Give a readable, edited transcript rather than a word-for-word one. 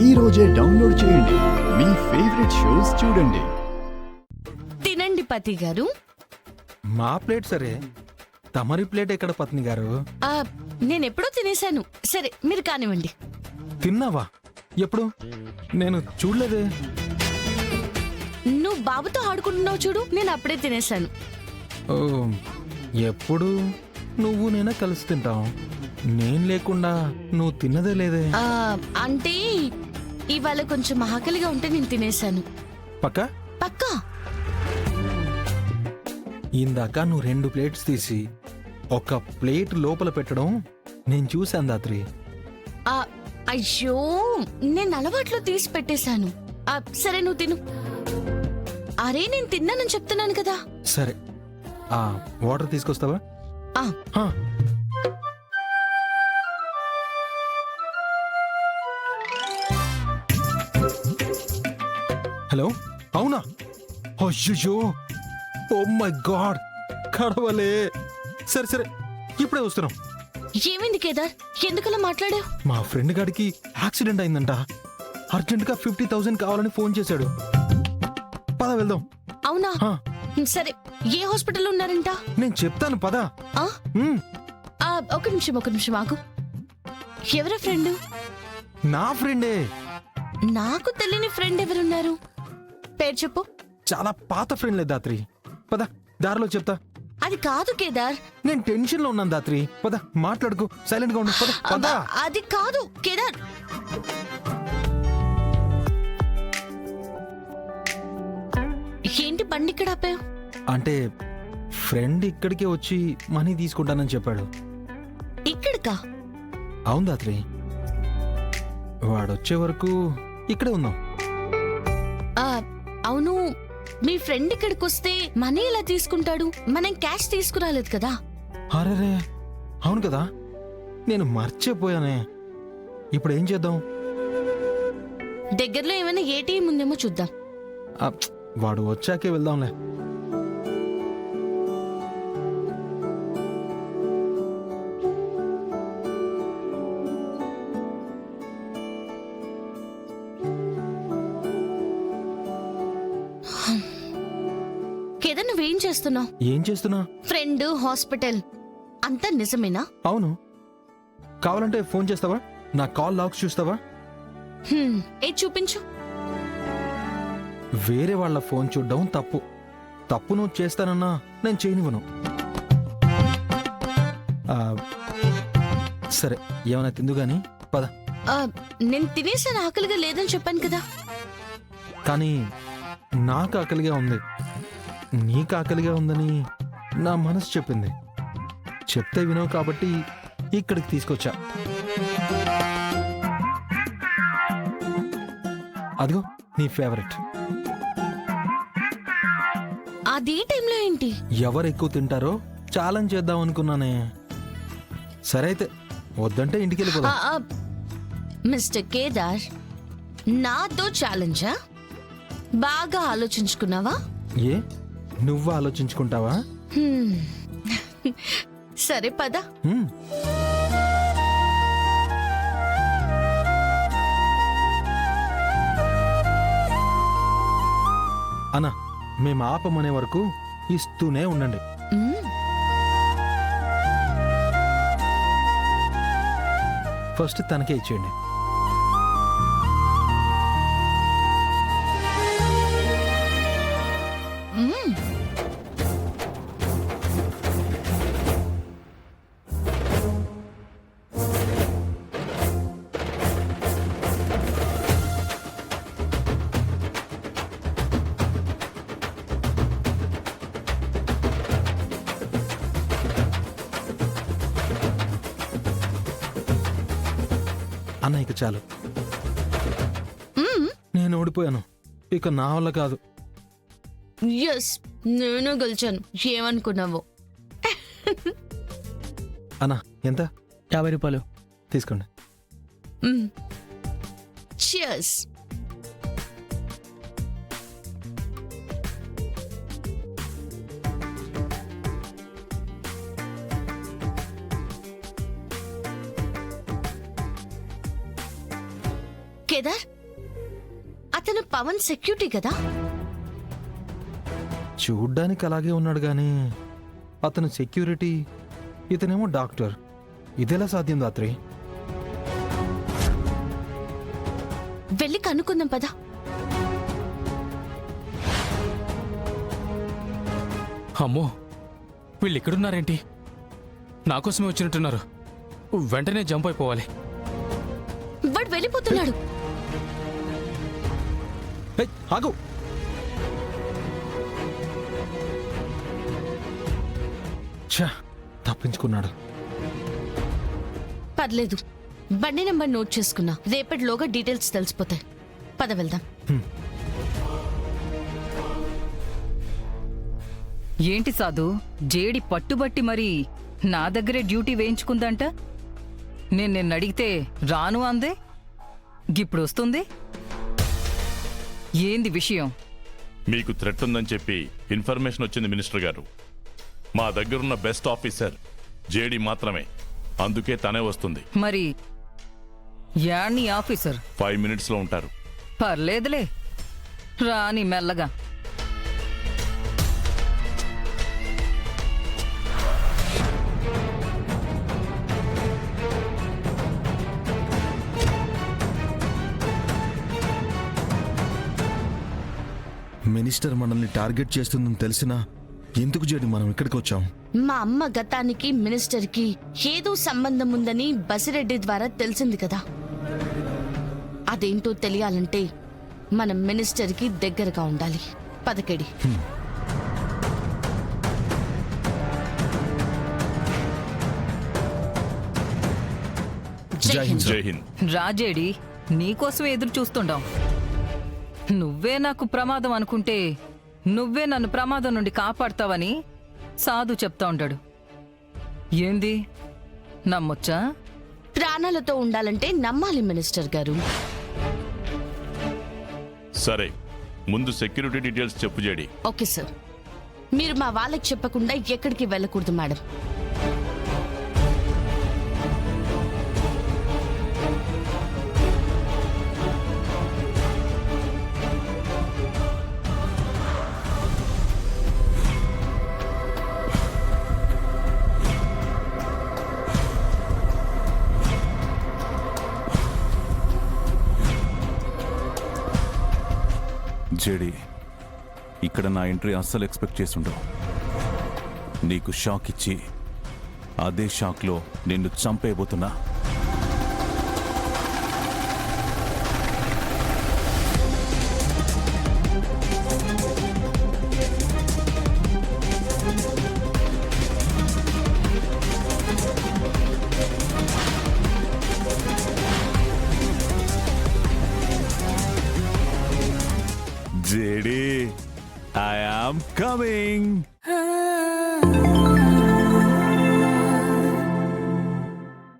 ఈ రోజే డౌన్లోడ్ చేయండి. మీ ఫేవరెట్ షోస్ చూడండి. తినండి పతి గారు. మా ప్లేట్ సరే, తమరి ప్లేట్ ఎక్కడ పత్ని గారు? నేనెప్పుడో తినేశాను. సరే మీరు కానివ్వండి. తిన్నావా? ఎప్పుడు? నేను చూడలేదే. నువ్వు బాబుతో ఆడుకుంటున్నావు చూడు, నేను అప్పుడే తినేశాను. ఓ, ఎప్పుడు నువ్వు నేనే కలిసి తింటాం. నేను లేకుండా నువ్వు తిన్నదే లేదే. అంటే ఇవాళ కొంచెం ఆకలిగా ఉంటే నేను తినేశాను. పక్క పక్కా. ఇందాక నువ్వు 2 ప్లేట్స్ తీసి ఒక ప్లేట్ లోపల పెట్టడం నేను చూశాను దాత్రి. అయ్యో, నేను అలవాట్లో తీసి పెట్టేశాను. సరే నువ్వు తిను. అరే నేను తిన్నానని చెప్తున్నాను కదా. సరే, వాటర్ తీసుకొస్తావా? హలో, అవునా? అయ్యో, ఓ మై గాడ్, కడవలే. సరే సరే, ఇప్పుడే వస్తున్నాం. ఏమైంది కేదార్, ఎందుకలా మాట్లాడావు? మా ఫ్రెండ్ గాడికి యాక్సిడెంట్ అయిందంట. అర్జెంట్ గా 50,000 కావాలని ఫోన్ చేశాడు. పద వెళ్దాం. అవునా? సరే, ఏ హాస్పిటల్ ఉన్నారంట? నేను చెప్తాను, పద. ఒక నిమిషం ఆగు. ఎవరా ఫ్రెండ్? నా ఫ్రెండే. నాకు తెలియని ఫ్రెండ్ ఎవరున్నారు? పేరు చెప్పు. చాలా పాత ఫ్రెండ్ లేదు దాత్రి. పద, దారిలో చెప్తా. అది కాదు కేదార్. నేను టెన్షన్ లో ఉన్నాను దాత్రి. పద, మాట్లాడుకో, సైలెంట్ గా ఉండు. పద పద. అది కాదు కేదార్. ఏంటి బండి ఇక్కడ ఆపావు? అంటే ఫ్రెండ్ ఇక్కడికే వచ్చి మనీ తీసుకుంటానని చెప్పాడు. ఇక్కడికా? అవును దాత్రి, వాడొచ్చే వరకు ఇక్కడే ఉందాం. అవును, మీ ఫ్రెండ్ ఇక్కడికి వస్తే మనీ ఎలా తీసుకుంటాడు? మనం క్యాష్ తీసుకురాలేదు కదా. అరే, అవును కదా, నేను మర్చిపోయానే. ఇప్పుడు ఏం చేద్దాం? దగ్గరలో ఏమైనా ఏటీఎం ఉందేమో చూద్దాం. వాడు వచ్చాకే వెళ్దాంలే. కేదార్, నువ్వేం చేస్తున్నావు? ఏం చేస్తున్నా? ఫ్రెండ్, హాస్పిటల్ అంతా నిజమేనా? అవును. కావాలంటే ఫోన్ చేస్తావా? నా కాల్ లాక్స్ చూస్తావా? ఏ చూపించు. వేరే వాళ్ళ ఫోన్ చూడడం తప్పు. తప్పు నువ్వు చేస్తానన్నా నేను చేయనివ్వను. సరే, ఏమైనా తిందు గాని పద. నేను తినేసాను, ఆకలిగా లేదని చెప్పాను కదా. కానీ నాకు ఆకలిగా ఉంది. నీకు ఆకలిగా ఉందని నా మనసు చెప్పింది. చెప్తే వినవు కాబట్టి ఇక్కడికి తీసుకొచ్చా. అదిగో నీ ఫేవరెట్. అదే టైంలో ఏంటి? ఎవరు ఎక్కువ తింటారో ఛాలెంజ్ చేద్దాం అనుకున్నానే. సరే అయితే, వద్దంటే ఇంటికి వెళ్ళిపోదా. మిస్టర్ కేదార్, నాతో ఛాలెంజా? బాగా ఆలోచించుకున్నావా? ఏ, నువ్వు ఆలోచించుకుంటావా? సరే పద. అన్నా, మేము ఆపమనే వరకు ఇస్తూనే ఉండండి. ఫస్ట్ తనకే ఇచ్చేయండి. అన్న, ఇక చాలు. నేను ఓడిపోయాను, ఇక నా వల్ల కాదు. ఎస్, నేను గెలిచాను. ఏమనుకున్నావు? అన్నా, ఎంత? 50 రూపాయలు తీసుకోండి. Cheers. కేదార్, అతను పవన్ సెక్యూరిటీ కదా? చూడ్డానికి అలాగే ఉన్నాడు గానీ అతను సెక్యూరిటీ, ఇతనేమో డాక్టర్. ఇదెలా సాధ్యం దాత్రి? వెళ్ళి కనుక్కుందాం పదా. అమ్మో, వీళ్ళు ఎక్కడున్నారేంటి? నా కోసమే వచ్చినట్టున్నారు. వెంటనే జంప్ అయిపోవాలి. వాడు వెళ్ళిపోతున్నాడు. ఏయ్, ఆగు. ఛా, తప్పించుకున్నాడు. పర్లేదు, బండి నెంబర్ నోట్ చేసుకున్నా. రేపటిలోగా డీటెయిల్స్ తెలిసిపోతాయి. పద వెళ్దాం. ఏంటి సాధు, జేడి పట్టుబట్టి మరి నా దగ్గరే డ్యూటీ వేయించుకుందంట. నేను నిన్ను అడిగితే రాను అందే, గిప్పుడు వస్తుంది. ఏంది విషయం? మీకు థ్రెట్ ఉందని చెప్పి ఇన్ఫర్మేషన్ వచ్చింది మినిస్టర్ గారు. మా దగ్గరున్న బెస్ట్ ఆఫీసర్ జేడీ మాత్రమే, అందుకే తనే వస్తుంది. మరి యాడ్ని ఆఫీసర్? 5 minutesలో ఉంటారు. పర్లేదులే, రాని మెల్లగా. మినిస్టర్ మనల్ని టార్గెట్ చేస్తుందని తెలిసినా ఎందుకు జేడి మనం ఇక్కడికి వచ్చాం? మా అమ్మ గతానికి మినిస్టర్కి ఏదో సంబంధం ఉందని బసిరెడ్డి ద్వారా తెలిసింది కదా. అదేంటో తెలియాలంటే మనం మినిస్టర్కి దగ్గరగా ఉండాలి. పదకెడి. జై హింద్. జై హింద్. రాజేడి, నీకోసమే ఎదురు చూస్తుండాం. నువ్వే నాకు ప్రమాదం అనుకుంటే నువ్వే నన్ను ప్రమాదం నుండి కాపాడతావని సాధు చెప్తా ఉంటాడు. ఏంది, నమ్మొచ్చా? ప్రాణాలతో ఉండాలంటే నమ్మాలి మినిస్టర్ గారు. సరే, ముందు సెక్యూరిటీ డీటెయిల్స్ చెప్పు జేడీ. Okay sir. మీరు మా వాళ్ళకి చెప్పకుండా ఎక్కడికి వెళ్ళకూడదు మేడం. జేడీ, ఇక్కడ నా ఎంట్రీ అస్సలు ఎక్స్పెక్ట్ చేసుండవు. నీకు షాక్ ఇచ్చి అదే షాక్లో నిన్ను చంపేయబోతున్నా. JD, I am coming.